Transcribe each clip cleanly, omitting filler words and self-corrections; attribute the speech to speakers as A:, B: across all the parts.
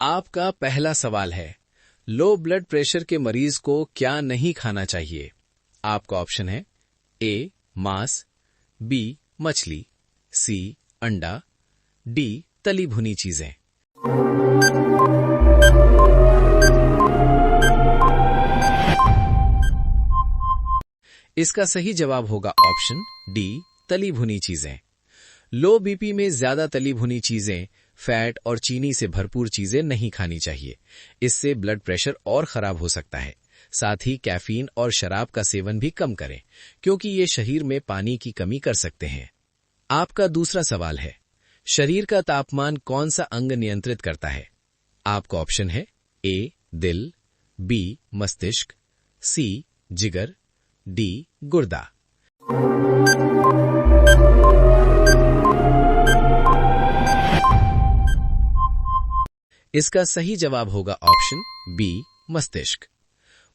A: आपका पहला सवाल है, लो ब्लड प्रेशर के मरीज को क्या नहीं खाना चाहिए? आपका ऑप्शन है ए मांस, बी मछली, सी अंडा, डी तली भुनी चीजें। इसका सही जवाब होगा ऑप्शन डी तली भुनी चीजें। लो बीपी में ज्यादा तली भुनी चीजें, फैट और चीनी से भरपूर चीजें नहीं खानी चाहिए। इससे ब्लड प्रेशर और खराब हो सकता है। साथ ही कैफीन और शराब का सेवन भी कम करें, क्योंकि ये शरीर में पानी की कमी कर सकते हैं। आपका दूसरा सवाल है, शरीर का तापमान कौन सा अंग नियंत्रित करता है? आपका ऑप्शन है ए दिल, बी मस्तिष्क, सी जिगर, डी गुर्दा। इसका सही जवाब होगा ऑप्शन बी मस्तिष्क।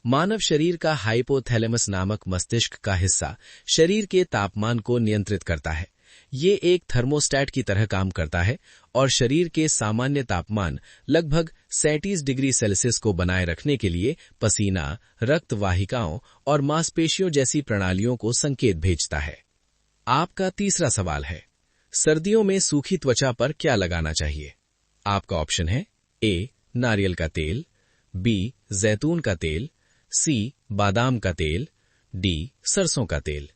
A: मानव शरीर का हाइपोथैलेमस नामक मस्तिष्क का हिस्सा शरीर के तापमान को नियंत्रित करता है। ये एक थर्मोस्टैट की तरह काम करता है और शरीर के सामान्य तापमान लगभग 37 डिग्री सेल्सियस को बनाए रखने के लिए पसीना, रक्त वाहिकाओं और मांसपेशियों जैसी प्रणालियों को संकेत भेजता है। आपका तीसरा सवाल है, सर्दियों में सूखी त्वचा पर क्या लगाना चाहिए? आपका ऑप्शन है ए नारियल का तेल, बी जैतून का तेल, सी बादाम का तेल, डी सरसों का तेल।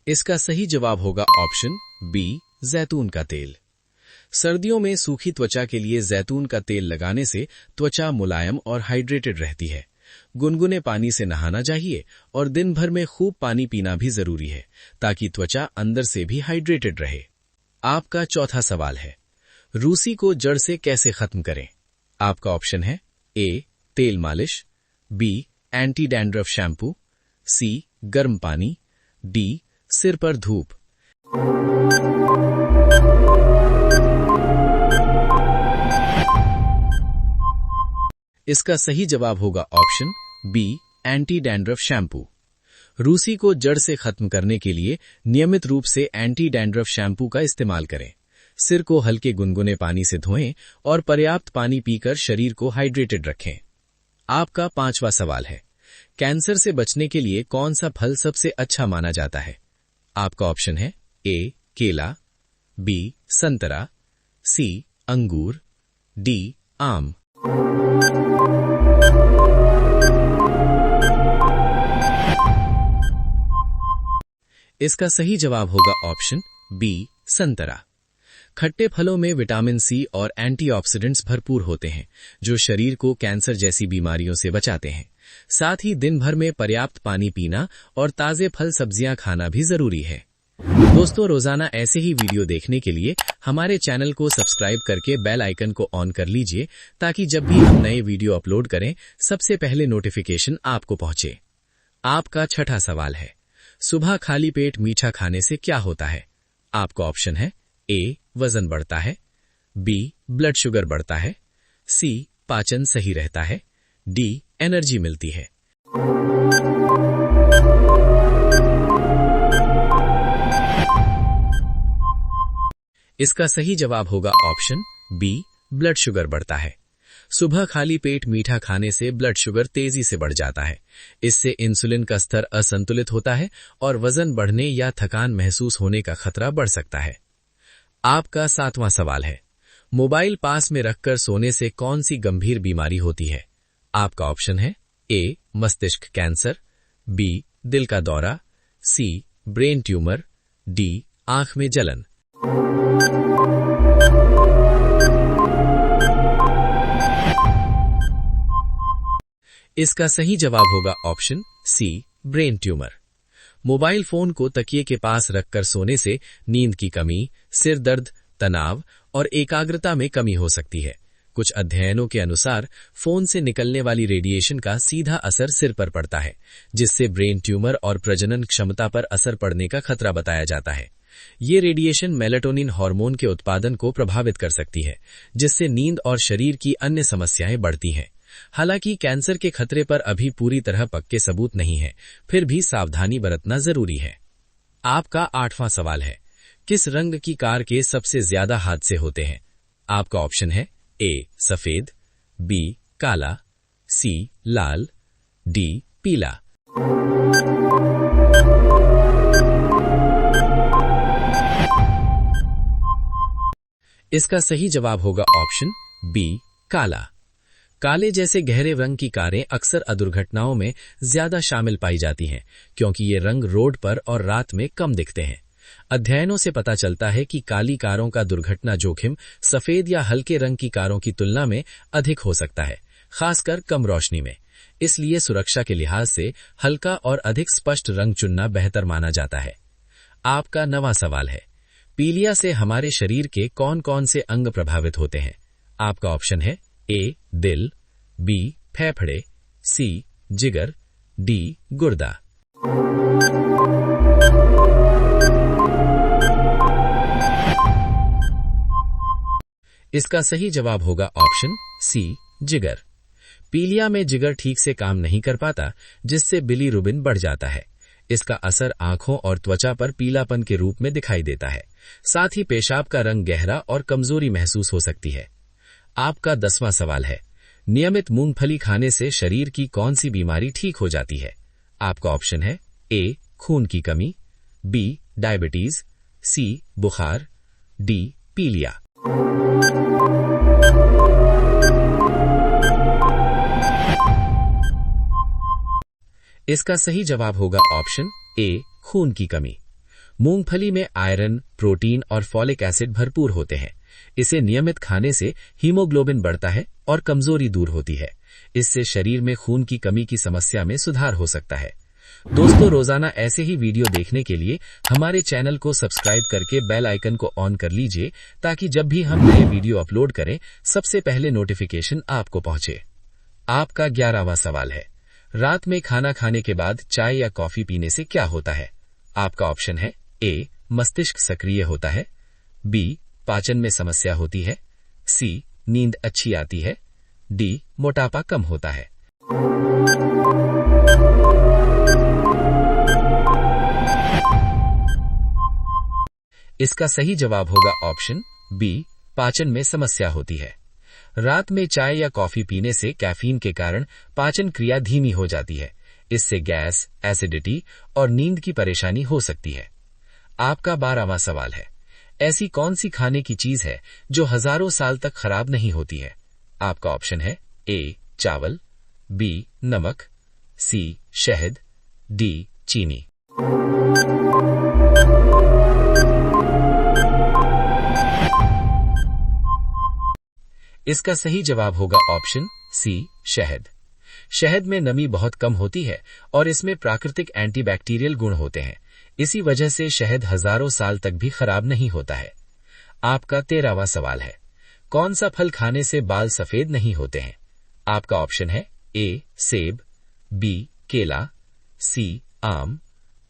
A: इसका सही जवाब होगा ऑप्शन बी जैतून का तेल। सर्दियों में सूखी त्वचा के लिए जैतून का तेल लगाने से त्वचा मुलायम और हाइड्रेटेड रहती है। गुनगुने पानी से नहाना चाहिए और दिन भर में खूब पानी पीना भी जरूरी है, ताकि त्वचा अंदर से भी हाइड्रेटेड रहे। आपका चौथा सवाल है, रूसी को जड़ से कैसे खत्म करें? आपका ऑप्शन है ए तेल मालिश, बी एंटी डैंड्रफ शैम्पू, सी गर्म पानी, डी सिर पर धूप। इसका सही जवाब होगा option B anti dandruff shampoo. रूसी को जड़ से खत्म करने के लिए नियमित रूप से एंटी डैंड्रफ शैम्पू का इस्तेमाल करें। सिर को हल्के गुनगुने पानी से धोएं और पर्याप्त पानी पीकर शरीर को हाइड्रेटेड रखें। आपका पांचवा सवाल है, कैंसर से बचने के लिए कौन सा फल सबसे अच्छा माना जाता है? आपका ऑप्शन है ए केला, बी संतरा, सी अंगूर, डी आम। इसका सही जवाब होगा ऑप्शन बी संतरा। खट्टे फलों में विटामिन सी और एंटीऑक्सीडेंट्स भरपूर होते हैं, जो शरीर को कैंसर जैसी बीमारियों से बचाते हैं। साथ ही दिन भर में पर्याप्त पानी पीना और ताजे फल सब्जियां खाना भी जरूरी है। दोस्तों, रोजाना ऐसे ही वीडियो देखने के लिए हमारे चैनल को सब्सक्राइब करके बेल आइकन को ऑन कर लीजिए, ताकि जब भी हम नए वीडियो अपलोड करें सबसे पहले नोटिफिकेशन आपको पहुंचे। आपका छठा सवाल है, सुबह खाली पेट मीठा खाने से क्या होता है? आपका ऑप्शन है ए वजन बढ़ता है, बी ब्लड शुगर बढ़ता है, सी पाचन सही रहता है, डी एनर्जी मिलती है। इसका सही जवाब होगा ऑप्शन बी ब्लड शुगर बढ़ता है। सुबह खाली पेट मीठा खाने से ब्लड शुगर तेजी से बढ़ जाता है। इससे इंसुलिन का स्तर असंतुलित होता है और वजन बढ़ने या थकान महसूस होने का खतरा बढ़ सकता है। आपका सातवां सवाल है, मोबाइल पास में रखकर सोने से कौन सी गंभीर बीमारी होती है? आपका ऑप्शन है ए मस्तिष्क कैंसर, बी दिल का दौरा, सी ब्रेन ट्यूमर, डी आंख में जलन। इसका सही जवाब होगा option C brain tumour. Mobile phone को तकिए के पास रखकर सोने से नींद की कमी, सिर दर्द, तनाव और एकाग्रता में कमी हो सकती है। कुछ अध्ययनों के अनुसार फोन से निकलने वाली रेडिएशन का सीधा असर सिर पर पड़ता है, जिससे ब्रेन ट्यूमर और प्रजनन क्षमता पर असर पड़ने का खतरा बताया जाता है। ये रेडिएशन मेलाटोनिन हार्मोन के उत्पादन को प्रभावित कर सकती है, जिससे नींद और शरीर की अन्य समस्याएं बढ़ती हैं। हालांकि कैंसर के खतरे पर अभी पूरी तरह पक्के सबूत नहीं है, फिर भी सावधानी बरतना जरूरी है। आपका 8वां सवाल है, किस रंग की कार के सबसे ज्यादा हादसे होते हैं? आपका ऑप्शन है ए सफेद, बी काला, सी लाल, डी पीला। इसका सही जवाब होगा ऑप्शन बी काला। काले जैसे गहरे रंग की कारें अक्सर दुर्घटनाओं में ज्यादा शामिल पाई जाती हैं, क्योंकि ये रंग रोड पर और रात में कम दिखते हैं। अध्ययनों से पता चलता है कि काली कारों का दुर्घटना जोखिम सफेद या हल्के रंग की कारों की तुलना में अधिक हो सकता है, खासकर कम रोशनी में। इसलिए सुरक्षा के लिहाज से हल्का और अधिक स्पष्ट रंग चुनना बेहतर माना जाता है। आपका 9वां सवाल है, पीलिया से हमारे शरीर के कौन कौन से अंग प्रभावित होते हैं? आपका ऑप्शन है ए दिल, बी फेफड़े, सी जिगर, डी गुर्दा। इसका सही जवाब होगा ऑप्शन सी जिगर। पीलिया में जिगर ठीक से काम नहीं कर पाता, जिससे बिलीरुबिन बढ़ जाता है। इसका असर आंखों और त्वचा पर पीलापन के रूप में दिखाई देता है। साथ ही पेशाब का रंग गहरा और कमजोरी महसूस हो सकती है। आपका 10वां सवाल है, नियमित मूंगफली खाने से शरीर की कौन सी बीमारी ठीक हो जाती है? आपका ऑप्शन है ए खून की कमी, बी डायबिटीज, सी बुखार, डी पीलिया। इसका सही जवाब होगा ऑप्शन ए खून की कमी। मूंगफली में आयरन, प्रोटीन और फॉलिक एसिड भरपूर होते हैं। इसे नियमित खाने से हीमोग्लोबिन बढ़ता है और कमजोरी दूर होती है। इससे शरीर में खून की कमी की समस्या में सुधार हो सकता है। दोस्तों, रोजाना ऐसे ही वीडियो देखने के लिए हमारे चैनल को सब्सक्राइब करके बेल आइकन को ऑन कर लीजिए, ताकि जब भी हम नए वीडियो अपलोड करें सबसे पहले नोटिफिकेशन आपको पहुंचे। आपका 11वां सवाल है, रात में खाना खाने के बाद चाय या कॉफी पीने से क्या होता है? आपका ऑप्शन है ए मस्तिष्क सक्रिय होता है, बी पाचन में समस्या होती है, सी नींद अच्छी आती है, डी मोटापा कम होता है। इसका सही जवाब होगा ऑप्शन बी पाचन में समस्या होती है। रात में चाय या कॉफी पीने से कैफीन के कारण पाचन क्रिया धीमी हो जाती है। इससे गैस, एसिडिटी और नींद की परेशानी हो सकती है। आपका 12वां सवाल है, ऐसी कौन सी खाने की चीज है जो हजारों साल तक खराब नहीं होती है? आपका ऑप्शन है ए चावल, बी नमक, सी शहद, डी चीनी। इसका सही जवाब होगा ऑप्शन सी शहद। शहद में नमी बहुत कम होती है और इसमें प्राकृतिक एंटीबैक्टीरियल गुण होते हैं। इसी वजह से शहद हजारों साल तक भी खराब नहीं होता है। आपका 13वां सवाल है, कौन सा फल खाने से बाल सफेद नहीं होते हैं? आपका ऑप्शन है ए सेब, बी केला, सी आम,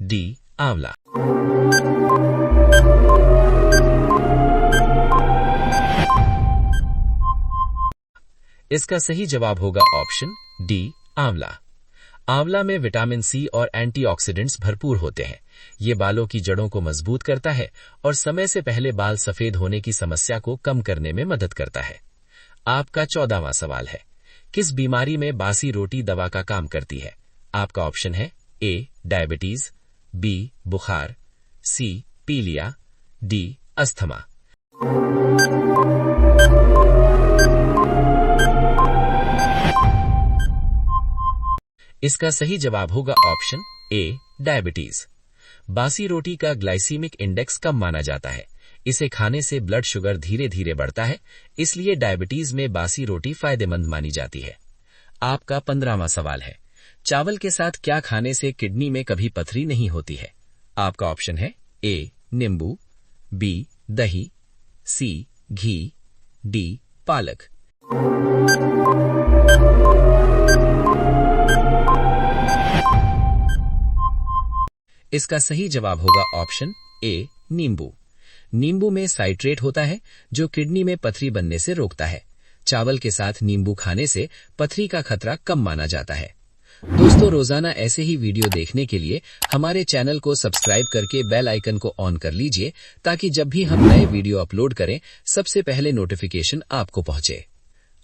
A: डी आंवला। इसका सही जवाब होगा ऑप्शन डी आंवला। आंवला में विटामिन सी और एंटीऑक्सीडेंट्स भरपूर होते हैं। ये बालों की जड़ों को मजबूत करता है और समय से पहले बाल सफेद होने की समस्या को कम करने में मदद करता है। आपका 14वां सवाल है, किस बीमारी में बासी रोटी दवा का काम करती है? आपका ऑप्शन है ए डायबिटीज, बी बुखार, सी पीलिया, डी अस्थमा। इसका सही जवाब होगा ऑप्शन ए डायबिटीज। बासी रोटी का ग्लाइसीमिक इंडेक्स कम माना जाता है। इसे खाने से ब्लड शुगर धीरे धीरे बढ़ता है, इसलिए डायबिटीज में बासी रोटी फायदेमंद मानी जाती है। आपका 15वां सवाल है, चावल के साथ क्या खाने से किडनी में कभी पथरी नहीं होती है? आपका ऑप्शन है ए नींबू, बी दही, सी घी, डी पालक। इसका सही जवाब होगा ऑप्शन ए नींबू। नींबू में साइट्रेट होता है जो किडनी में पथरी बनने से रोकता है। चावल के साथ नींबू खाने से पथरी का खतरा कम माना जाता है। दोस्तों, रोजाना ऐसे ही वीडियो देखने के लिए हमारे चैनल को सब्सक्राइब करके बेल आइकन को ऑन कर लीजिए ताकि जब भी हम नए वीडियो अपलोड करें सबसे पहले नोटिफिकेशन आपको पहुंचे।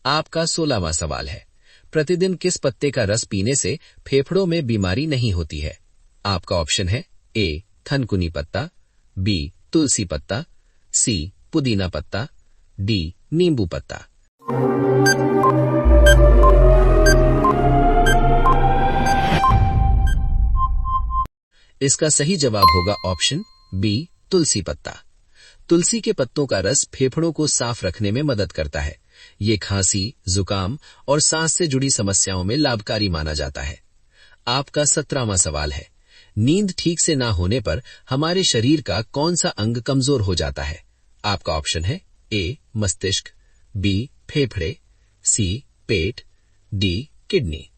A: आपका 16वां सवाल है, प्रतिदिन किस पत्ते का रस पीने से फेफड़ों में बीमारी नहीं होती है? आपका ऑप्शन है ए थनकुनी पत्ता, बी तुलसी पत्ता, सी पुदीना पत्ता, डी नींबू पत्ता। इसका सही जवाब होगा ऑप्शन बी तुलसी पत्ता। तुलसी के पत्तों का रस फेफड़ों को साफ रखने में मदद करता है। ये खांसी, जुकाम और सांस से जुड़ी समस्याओं में लाभकारी माना जाता है। आपका 17वां सवाल है, नींद ठीक से ना होने पर हमारे शरीर का कौन सा अंग कमजोर हो जाता है? आपका ऑप्शन है ए मस्तिष्क, बी फेफड़े, सी पेट, डी किडनी।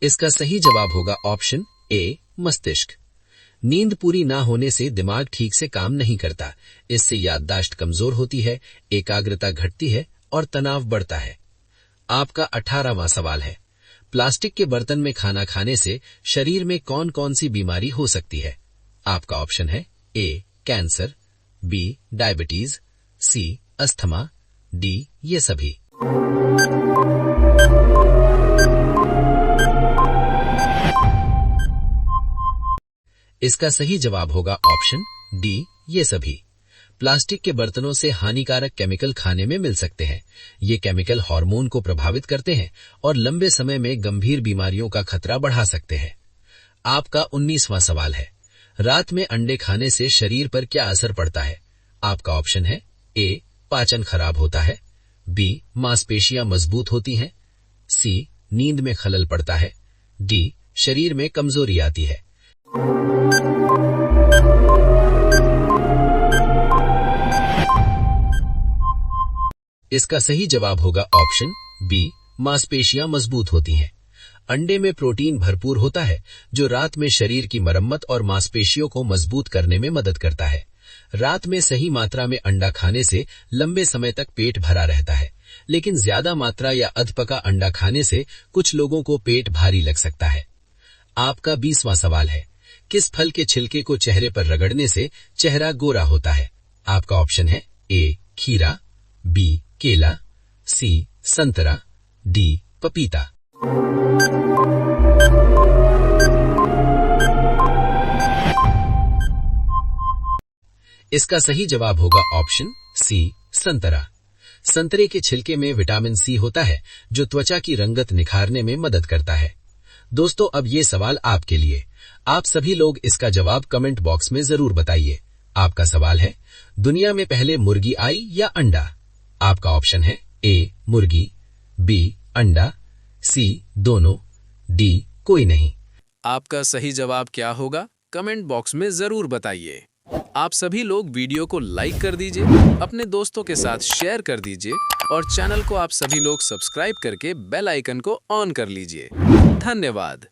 A: इसका सही जवाब होगा ऑप्शन ए मस्तिष्क। नींद पूरी ना होने से दिमाग ठीक से काम नहीं करता। इससे याददाश्त कमजोर होती है, एकाग्रता घटती है और तनाव बढ़ता है। आपका 18वां सवाल है, प्लास्टिक के बर्तन में खाना खाने से शरीर में कौन कौन सी बीमारी हो सकती है? आपका ऑप्शन है ए कैंसर, बी डायबिटीज, सी अस्थमा, डी ये सभी। इसका सही जवाब होगा ऑप्शन डी ये सभी। प्लास्टिक के बर्तनों से हानिकारक केमिकल खाने में मिल सकते हैं। ये केमिकल हार्मोन को प्रभावित करते हैं और लंबे समय में गंभीर बीमारियों का खतरा बढ़ा सकते हैं। आपका 19वां सवाल है, रात में अंडे खाने से शरीर पर क्या असर पड़ता है? आपका ऑप्शन है ए पाचन खराब होता है, बी मांसपेशियां मजबूत होती हैं, सी नींद में खलल पड़ता है, डी शरीर में कमजोरी आती है। इसका सही जवाब होगा ऑप्शन बी मांसपेशियां मजबूत होती हैं। अंडे में प्रोटीन भरपूर होता है जो रात में शरीर की मरम्मत और मांसपेशियों को मजबूत करने में मदद करता है। रात में सही मात्रा में अंडा खाने से लंबे समय तक पेट भरा रहता है, लेकिन ज्यादा मात्रा या अधपका अंडा खाने से कुछ लोगों को पेट भारी लग सकता है। आपका 20वां सवाल है, किस फल के छिलके को चेहरे पर रगड़ने से चेहरा गोरा होता है? आपका ऑप्शन है ए खीरा, बी केला, सी संतरा, डी पपीता। इसका सही जवाब होगा ऑप्शन सी संतरा। संतरे के छिलके में विटामिन सी होता है जो त्वचा की रंगत निखारने में मदद करता है। दोस्तों, अब ये सवाल आपके लिए। आप सभी लोग इसका जवाब कमेंट बॉक्स में जरूर बताइए। आपका सवाल है, दुनिया में पहले मुर्गी आई या अंडा? आपका ऑप्शन है ए मुर्गी, बी अंडा, सी दोनों, डी कोई नहीं।
B: आपका सही जवाब क्या होगा? कमेंट बॉक्स में जरूर बताइए। आप सभी लोग वीडियो को लाइक कर दीजिए, अपने दोस्तों के साथ शेयर कर दीजिए और चैनल को आप सभी लोग सब्सक्राइब करके बेल आइकन को ऑन कर लीजिए। धन्यवाद।